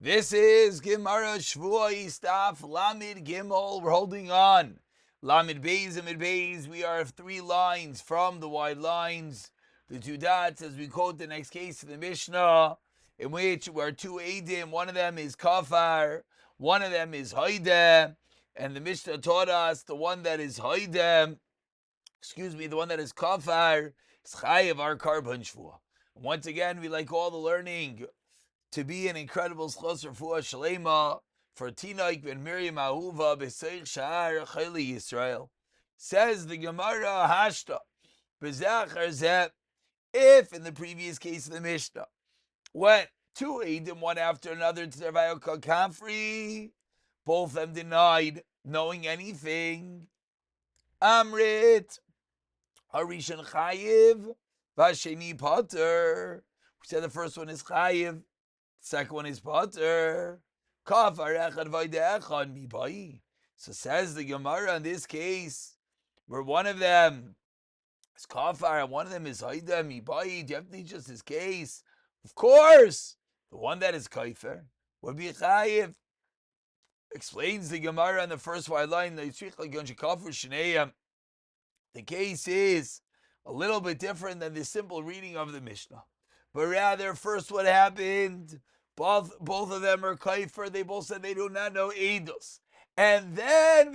This is Gemara Shavuos Daf Lamed Gimel. We're holding on. Lamed Beis and Mid Beis. We are 3 lines from the wide lines. The 2 dots, as we quote the next case of the Mishnah, in which we're 2 Eidim. One of them is Kafar, one of them is Haideh. And the Mishnah taught us the one that is Haideh, the one that is Kafar, is Chayev our Karban Shvuah. Once again, we like all the learning to be an incredible schos refuah shalema for Tinok and Miriam Ahuva b'seich shahar chayli Yisrael. Says the Gemara Hashta b'zachar zeh. If in the previous case of the Mishnah, when 2 Eidim one after another to their Vayokal Kafri, both of them denied knowing anything. Amrit Harishon Chayiv Vasheni Potter. We said the first one is Chayiv. Second one is Potter. So says the Gemara in this case, where one of them is Kafar and one of them is Haida Mibai. Do you have to teach us this case? Of course, the one that is Kafar would be Chayiv. Explains the Gemara in the first wide line. The case is a little bit different than the simple reading of the Mishnah. But rather, first what happened, both of them are kaifer. They both said they do not know eidos. And then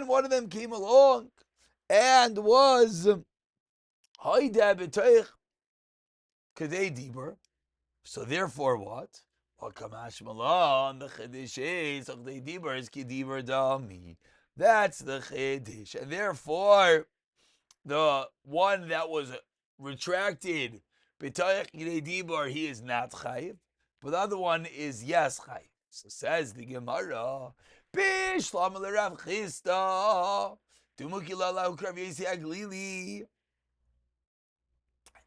one of them came along and was betech kadei dibur. So therefore what? Kamash malan, the chiddush is kadei dibur is kidibur dami. That's the chiddush. And therefore, the one that was retracted, B'tayach Gidei Dibur, he is not chayiv, but the other one is yes chayiv. So says the Gemara, Bishlam l'Rav Chisda, Dumuki l'Allahu Krav Yesi Aglili.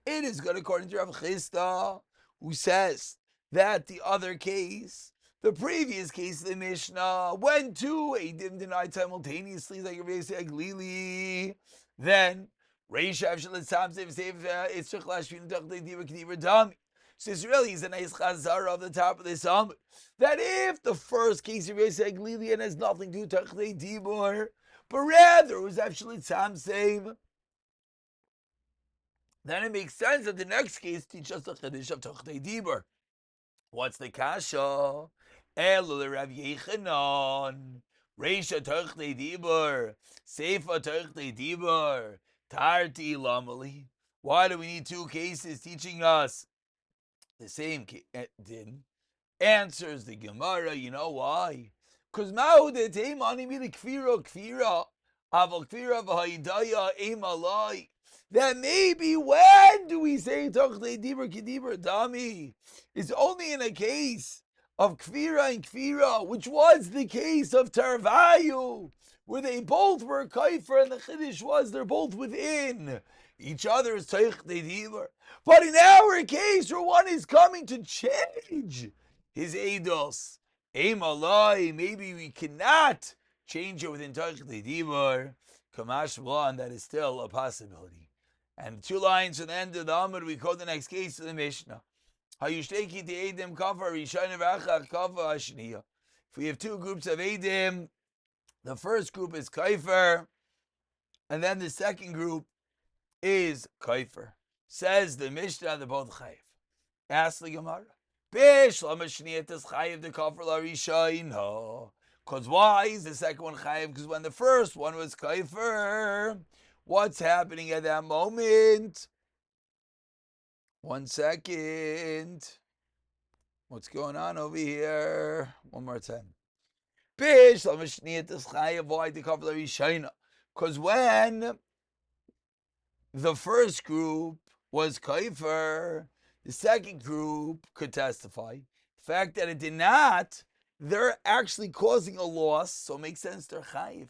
It is good according to Rav Chisda, who says that the other case, the previous case of the Mishnah, when 2 Eidim denied simultaneously, like Rav Yesi Aglili, then Reishav Shalitzam it's so this really is a nice chazara of the top of the sum. That if the first case of Yosef Glilian has nothing to do with Tachdei Dibur, but rather it was actually Tzamsev, then it makes sense that the next case teaches us the Chiddush of Tachdei Dibur. What's the kasha? Elul Rav Yechanan, Reisha Tachdei Dibur, Seifa Tachdei Dibur, Tarti Lamali. Why do we need 2 cases teaching us the same din? Answers the Gemara, you know why? Because Ma'u de Teimani Mili Kfira Aval Kfira V'Haidaya Eimalai. That maybe when do we say Tachdei Dibur Kedibur Dami? It's only in a case of Kfira and Kfira, which was the case of Tarvayu, where they both were kaifer, and the chiddush was they're both within each other's tachdei dibur. But in our case, where one is coming to change his eidos, emalai, maybe we cannot change it within tachdei dibur. Kamash b'lan, that is still a possibility. And 2 lines at the end of the Amud, we quote the next case of the Mishnah. Hayushteki the Eidim kafa rishayna v'achar kafa hashniya. If we have 2 groups of Eidim, the first group is kaifer, and then the second group is kaifer. Says the Mishnah, they're both chayiv. Ask the Gemara, Bish lamashniyatas chayiv the kafir la rishayna. Because why is the second one chayiv? Because when the first one was kaifer, what's happening at that moment? 1 second. What's going on over here? One more time. Because when the first group was kaifer, the second group could testify. The fact that it did not, they're actually causing a loss, so it makes sense they're chayiv.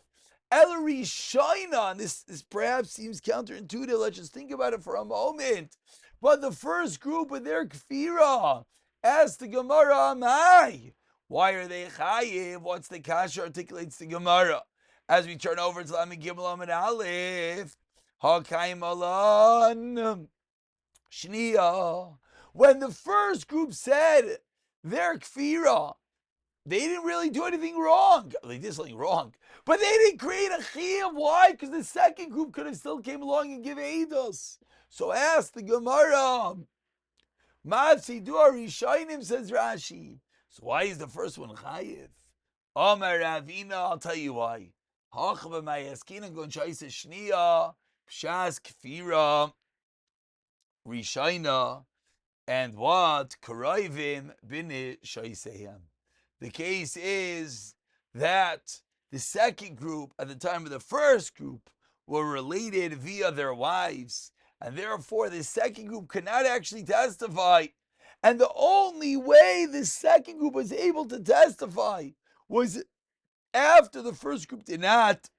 Ellery Shaina, and this perhaps seems counterintuitive. Let's just think about it for a moment. But the first group with their kfira, asked the Gemara, Amai. Why are they chayiv? What's the kasha? Articulates the Gemara. As we turn over to Lamed Gimel Amud Aleph, Hakayim Alan Shniya. when the first group said their kfira, they didn't really do anything wrong. They did something wrong, but they didn't create a chiyuv. Why? Because the second group could have still came along and give eidos. So ask the Gemara. Mafsidu Rishainim, says Rashi. So why is the first one chayiv? Amar Ravina, I'll tell you why. Hachva Mayaskina Gonchaisa Shnia Pshas Kfira Rishaina and what Karaivim Bini Shaisehem. The case is that the second group at the time of the first group were related via their wives, and therefore the second group could not actually testify. And the only way the second group was able to testify was after the first group did not.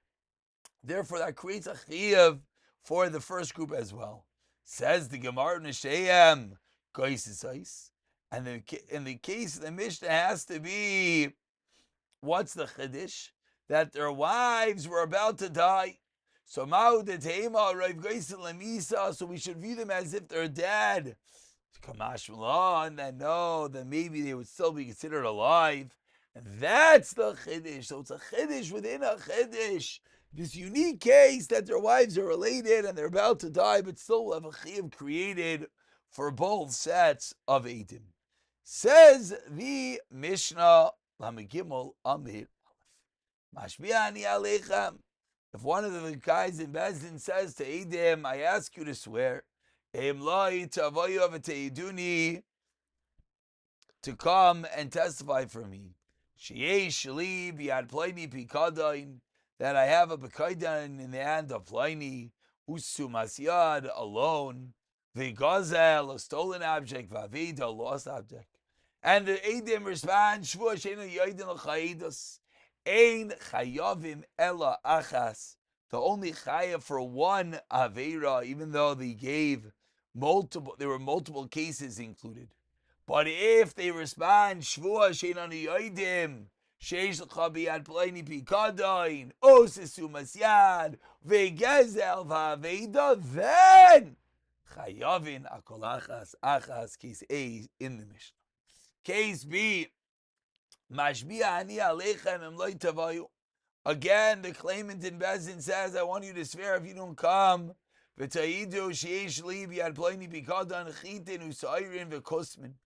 Therefore, that creates a chiyuv for the first group as well. Says the Gemara Neshayim Goisisais. And in the case of the Mishnah has to be, what's the chiddush? That their wives were about to die. So so we should view them as if they're dead. And then no, then maybe they would still be considered alive. And that's the chiddush. So it's a chiddush within a chiddush. This unique case that their wives are related and they're about to die, but still have a chiyuv created for both sets of eidim. Says the Mishnah, Lamegimel Amir Mashbiani Alechem. If one of the guys in Bezdin says to Eidim, I ask you to swear, to come and testify for me. That I have a Pekaidan in the hand of Pliny, Usu Masyad alone, the Gazel, a stolen object, Vavida, a lost object. And the Eidim respond, Shvua Sheina Yoidin L'Chaidos, Ein Chayavim Ela Achas. The only chayav for one Aveira, even though they gave multiple, there were multiple cases included. But if they respond, Shvua Sheina Yoidim, Sheish L'Chabiad Pliny Pikadain, Osisu Masyad, Vegezel Vavida, then Chayavin Akolachas Achas, case A in the Mishnah. Case B, Mashbiya Ani Alechem Emloi Tavayu. Again, the claimant in Bezin says, I want you to swear if you don't come. V'tayidu sheyesh li b'yad ploini b'kadan chitin usairin v'kosmin.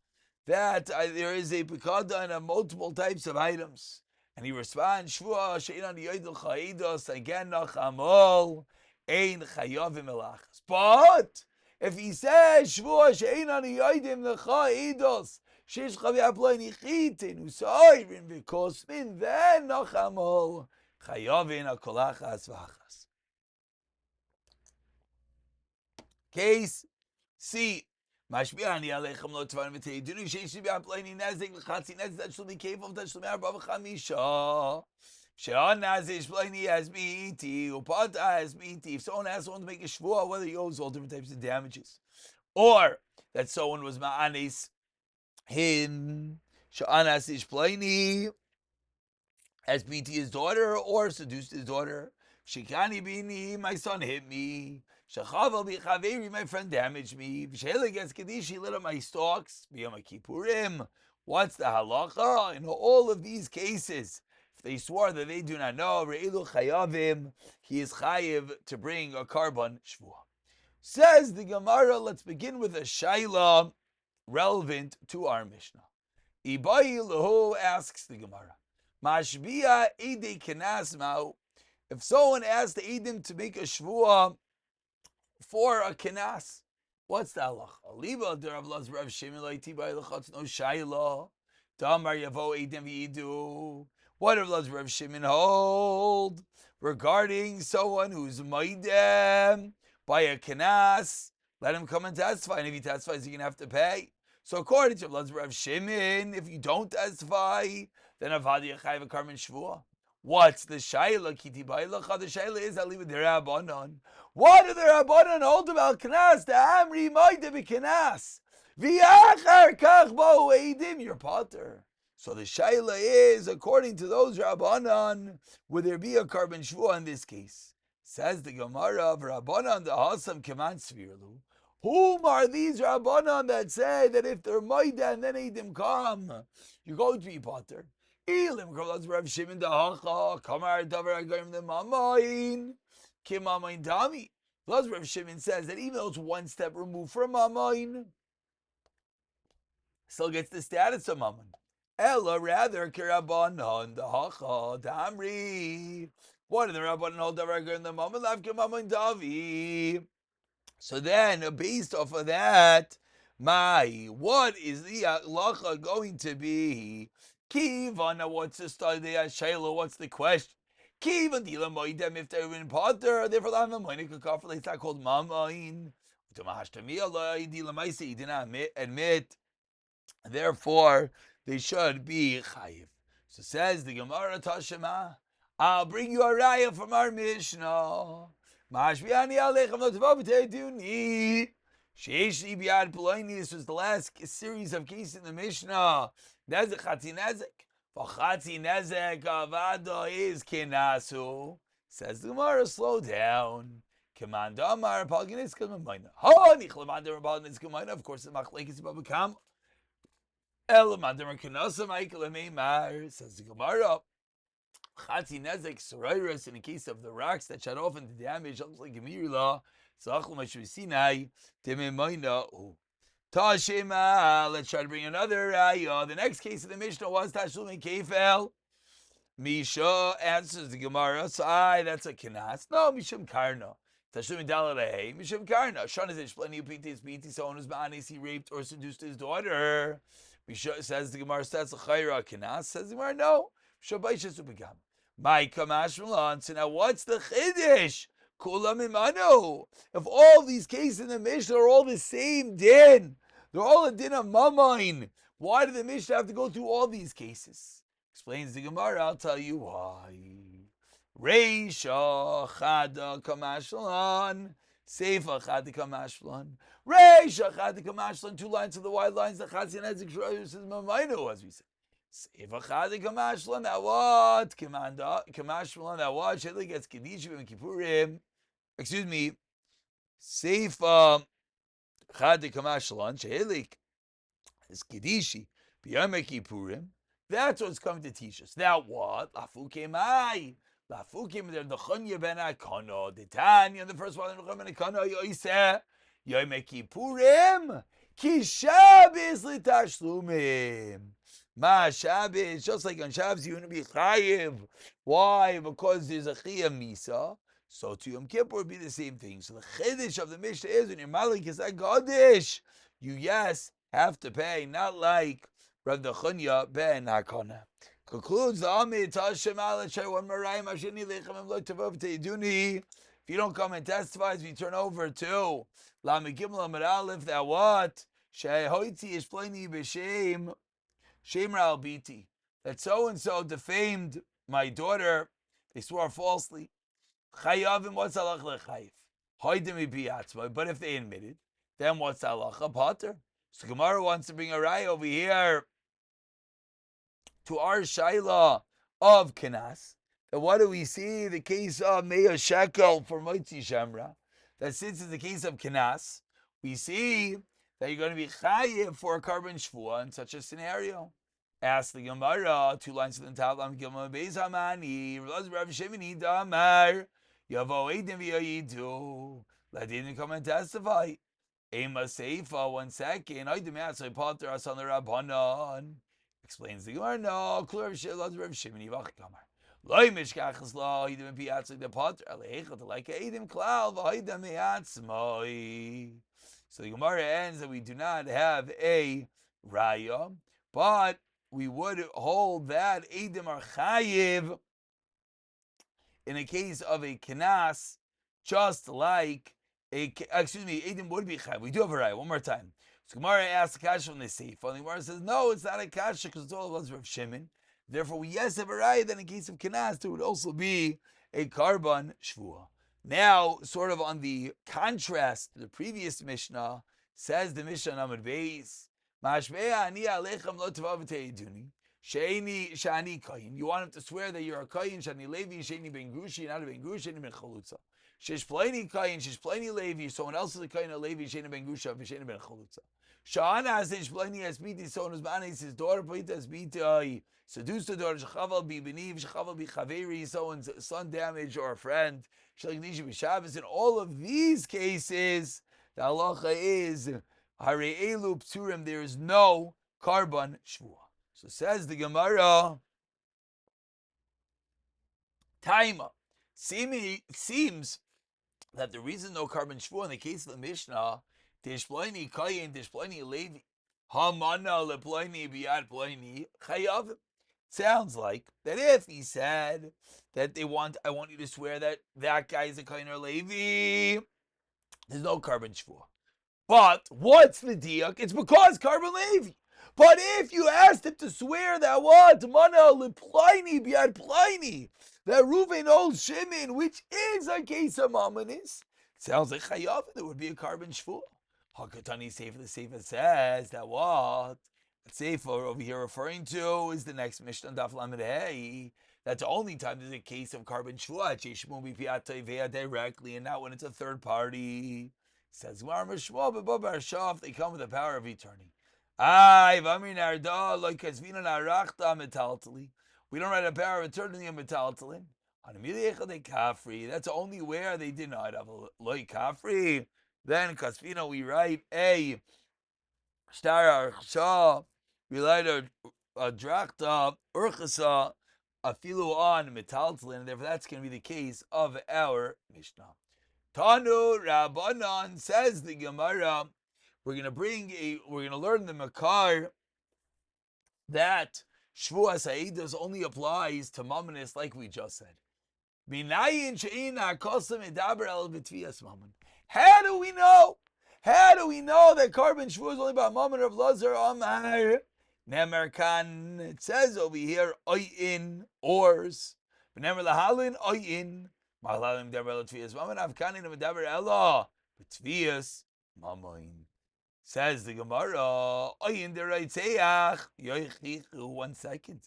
That there is a b'kadan of multiple types of items. And he responds, Shvua she'enan yoidel chayidos, again nachamol, ein chayavim elachas. But if he says, Shvua she'enan yoidim l'chayidos, sheyesh chavya ploini chitin usairin v'kosmin, then nachamol, chayavin akolachas v'achas. Case C. Mashbiani alechem lo tvarim v'teidunu sheish b'apleni nezek l'chatzi nezek that shall be capable of tashlume arba v'chamisha. She'an nazish pleni has b'iti upata has b'iti. If someone has someone to make a shvua, whether he owes all different types of damages, or that someone was ma'anis him, she'an nazish pleni has b'iti his daughter or seduced his daughter. Shikani bini, my son hit me. Shachaval bichaveri, my friend damaged me. V'shehela gets kedishi, lit up my stalks. B'yom kippurim. What's the halacha? In all of these cases, if they swore that they do not know, re'ilu chayavim, he is chayiv to bring a carbon shvua. Says the Gemara, let's begin with a shaila relevant to our Mishnah. Ibai lehu asks the Gemara, Mashbiya ede kenas ma'u. If someone asked the Eidim to make a shvua for a kenas, what's the halach? Aliba derav laz Rav Shimon loiti by lachatz no shayla. Damar yavo Eidim v'idu. What if laz Rav Shimon hold regarding someone who's maidem by a kenas? Let him come and testify, and if he testifies, he's gonna have to pay. So according to laz Rav Shimon, if you don't testify, then avadi yachayv a karmen shvua. What's the shayla? Kiti bailacha. The shayla is aliva derabanan. What do the rabbanan hold about kenas? The amri moide b'kenas. V'yachar kach bo eidim. Your potter. So the shayla is, according to those rabbanan, would there be a carbon shvua in this case? Says the Gemara of rabbanan the hasam keman svirlu. Whom are these Rabbanan that say that if they're Maida and then Eidim come, you're going to be potter? Elim Kavlas Rav Shimon Dahacha, Kamar Davar Agarim the Mamain, Kim Mamain Dami. Plus Rav Shimon says that even though it's one step removed from Mamain, still gets the status of Mammon. Ella rather Kirabanan Dahacha Damri. What did the Rabbanan hold Davar in the Mammon? Lav Kim Mamain Davi. So then, based off of that, what is the halacha going to be? Kivana, what's the study? Shayla, what's the question? Kivan dila moidem, if they're in potter, therefore I'm a moinika kafir. It's not called mamain. He didn't admit. Therefore, they should be chayiv. So says the Gemara Tashema, I'll bring you a raya from our Mishnah. Mashbiani alechem lo tavav teiduni. Sheishi biad poloini. This was the last series of cases in the Mishnah. Nezek chatzi nezek. V'chatzi nezek avada is kenasu. Says the Gemara, slow down. Command Amar Palginis Kamaina. Ha Nichlamandar Palginis Kamaina. Of course, the Machlekes Babakam. Elamandar Kanasa Michael Meimar. Says the Gemara. Chatzi nezek sorayros in the case of the rocks that shut off into damage, looks like a mirla. Zachal Mashusinai, Timemoina. Tashema. Let's try to bring another ayah. The next case of the Mishnah was Tashlumin Kefel. Misha answers the Gemara. So, that's a kenas. No, Mishum Karna. Tashlumin Dalalei. Mishum Karna. Shana Zish, plenty of Piti, someone who's Ma'anis, he raped or seduced his daughter. Misha says the Gemara, that's a Chayra kenas. Says the Gemara, no. Shabaisha Supagam. My Kamashmalan. So now what's the Chiddush? Kulam Imanu. If all these cases in the Mishnah are all the same din, they're all a din of Mamain, why did the Mishnah have to go through all these cases? Explains the Gemara, I'll tell you why. Reisha Chada Kamashmalan. Seifa Chada Kamashmalan. Reisha Chada Kamashmalan. 2 lines of the wide lines. The Chatzin Ezik Shroyus is Mamainu, as we said. Seifa Chada Kamashmalan. That what? Kamashmalan. That what? Shedli gets Kedishim and Kippurim. Excuse me. Seifa Chada Kamashmalan. Shehelik is Kedishi. B'yom Kippurim. That's what's coming to teach us. Now what? Lafukim ai. Lafukim, they're the Chunya ben Akono. The Tanya, the first one, the Chunya ben Akono, Yoiseh. Yom Kippurim. Ki Shabbos l'tashlumim. Ma Shabbos, just like on Shabbos, you're going to be chayiv. Why? Because there's a chiyam misa. So to Yom Kippur would be the same thing. So the chiddush of the Mishnah is when you're malik is a gadish. You, yes, have to pay, not like Rav Chunya ben Hakana. Concludes the Amid Tashem Alachai one Meriam Ashini Lechem Em Lo Tavav Teiduni. If you don't come and testify, we turn over to Lamed Gimel Amid Aleph. That what? Shehoitzi Ishpleni B'Shem Shem Ra'al that so and so defamed my daughter. They swore falsely. Chayavim, what's halach lechayiv? Hoidemi biatzma. But if they admitted, then what's halacha pater? So Gemara wants to bring a raya over here to our shaila of kenas. That what do we see? The case of Meir Shekel for Moitzi Shemra. That since it's the case of kenas, we see that you're going to be chayiv for a carbon shvua in such a scenario. Ask the Gemara, 2 lines to the top. I'm Gemara Beis Hamani. Rav Shemini Damar. Yavo Eidim v'Yayidu. Let Eidim come and testify. Ema Seifa. 1 second. Eidim Yatzai Pater Asan Rabbanan. Explains the Gemara. No. Clear Rav Shemini V'Chakamar. Loi Mishkachas Lo Eidim Piyatzai the Pater. Aleichot like Eidim Klal v'Eidim Yatzmai. So the Gemara ends that we do not have a raya, but we would hold that Eidim are chayiv in a case of a kenas, just like Eidim would be chayiv. We do have a raya. One more time. So Gemara asks the kasha from the Seif. And the Gemara says, no, it's not a kasha because it's all of us Rav Shimon. Therefore, we yes have a raya. Then in case of kenas, it would also be a carbon shvua. Now, sort of on the contrast to the previous Mishnah, says the Mishnah Amud Beis, you want him to swear that you're a koyin, shani levi, shani ben grushi, not a ben grushi, shani ben chalutza. Shesh Pliny Kayin, Shesh Pliny Levi, someone else is a Kayin of Levi, Shena Ben Gusha, Shena Ben Chalutza. Shana Shesh Pliny Asbiti, someone who's Manis, his daughter, Plita Asbiti, seduced the daughter, Shachaval be Beniv, Shachaval be Chaveri, someone's son damage or a friend, Shalagnisha be Shabbos. In all of these cases, the halacha is, Hare Elu Pturim, there is no Karban Shvua. So says the Gemara, Taima. Seems that the reason no Karban Shvua in the case of the Mishnah, Tishploini Kayin, Tishploini Levi, Hamana Leploini Biad Ploini Chayav. Sounds like that if he said that I want you to swear that that guy is a Kayin or Levi, there's no Karban Shvua. But what's the diak? It's because Karban Levi. But if you asked him to swear that what? Mana Leploini Biad Ploini, that Reuven owes Shimon, which is a case of Mamonis, sounds like Chayav, there would be a Karban Shvua. Hakatani Sefer, the Sefer says that what? That Sefer over here referring to is the next Mishnah, Daf Lamed Hey. That's the only time there's a case of Karban Shvua, Cheshmu Bipiatay directly, and not when it's a third party. Says Mar Mishmo Bebar Shaf, they come with the power of eternity. Ay, Vamir Narda, like Kasvina Narachta Metaltali. We don't write a power of eternity in Metaltalin. Kafri. That's only where they did not have a loy Kafri. Then Kasvina we write a Star Archsa. We write a Drachta Urchasa Afilu on Metaltalin. And therefore that's going to be the case of our Mishnah. Tanu Rabbanan, says the Gemara. We're going to learn the Makar that Shvuas Ha'edos only applies to Mamonis, like we just said. How do we know? How do we know that Karban Shvuah is only about Mammon of Lazar Amar? Nemer Kan, it says over here, Oyin, oars. Nemer Lahalin, Oyin. Mahalalin Deber Latvias Mammon, Afkanin, Medaber Ella, Betvias Mammon. Says the Gemara, Oyin dereitzeach, yoichichu, 1 second.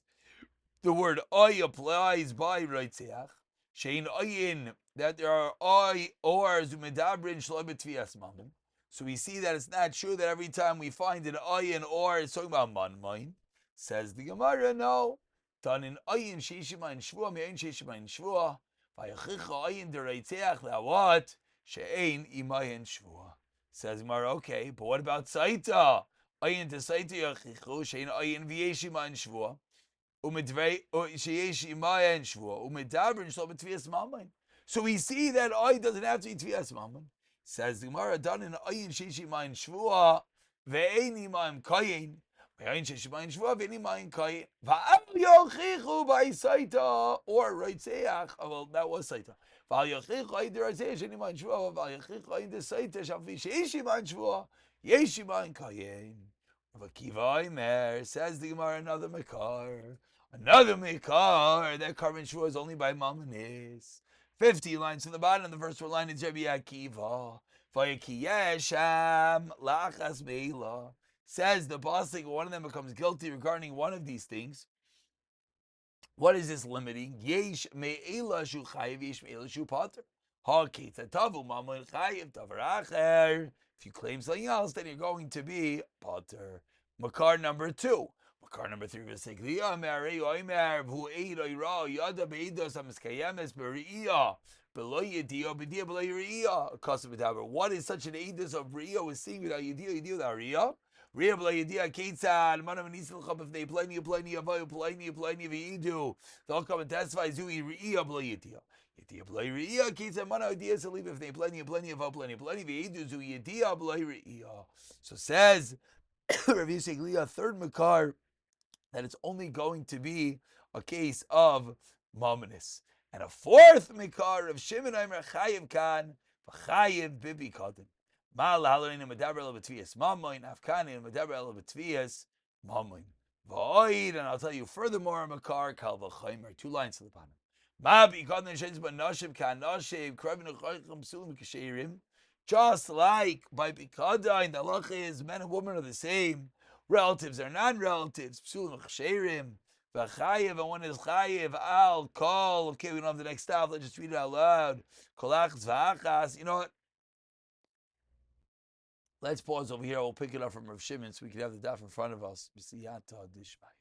The word oy applies by reitzeach. Shein oyin, that there are oy oars umedabrin shlobet tvias mammon. So we see that it's not true that every time we find an oyin or it's talking about manmain. Says the Gemara, no. Done in oyin sheishimayin shvua, me'ayin sheishimayin shvua. Vayachicha oyin dereitzeach, that what? Shein imayin shvua. Says Gemara, okay, but what about Saita? Ayin to Saita Yachichu, Shein Ayin V'yeshima and Shvua, Umedvei Sheyeshima and Shvua, Umedabrin Shlo B'Tvias Mammon. So we see that Ayin doesn't have to be Tvias Mammon. Says the Gemara, done in Ayin Sheyeshima and Shvua, Ve'enima and Kayin, Ve'ayin Sheyeshima and Shvua, Ve'enima and Kayin, Va'al Yachichu by Saita, or Reitzeach, well, that was Saita. Says the Gemara, another Makar. Another Makar. That Karban Shvua is only by Mamonis. 50 lines from the bottom. The first line is Rabbi Akiva. Says the pasuk, one of them becomes guilty regarding one of these things. What is this limiting? Yesh me'ela shu chayiv, yesh me'ela shu pater. Ha-ketza tavu mamon chayiv tavar acher. If you claim something else, then you're going to be pater. Makar number 2. Makar number 3 was like, Li'amer oimer v'hu eid oira yada be'idos hamiskayemes b'ri'iyah below yediyah b'diyah below yiriyah. Akasim b'daber. What is such an eidus of ri'iyah with seeing without yediyah without riyah? Riyah b'layediyah ketzad, manam nisilcham, if they play avoy, play v'idu, they'll come and testify, zui riyah b'layediyah. Yediyah b'lay riyah ketzad, manam idiyah saliv, if they play avoy, play v'idu, zui yediyah b'lay riyah. So says Rav Yisrael Leah, third Makar, that it's only going to be a case of Mamonis. And a fourth Makar of Shimon Aimer Chayiv Kan, v'chayiv bibi kadin. And I'll tell you furthermore, Makar Kal V'chaimer, 2 lines to the bottom. Just like by Bikada, the halacha is men and women are the same. Relatives are non-relatives. Psulim Chesherim. V'chayev, and one is chayev al kol. Okay, we don't have the next stop. Let's just read it out loud. Kolachas v'achas. You know what? Let's pause over here. We'll pick it up from Rav Shimon so we can have the daf in front of us. B'siyata dishmaya.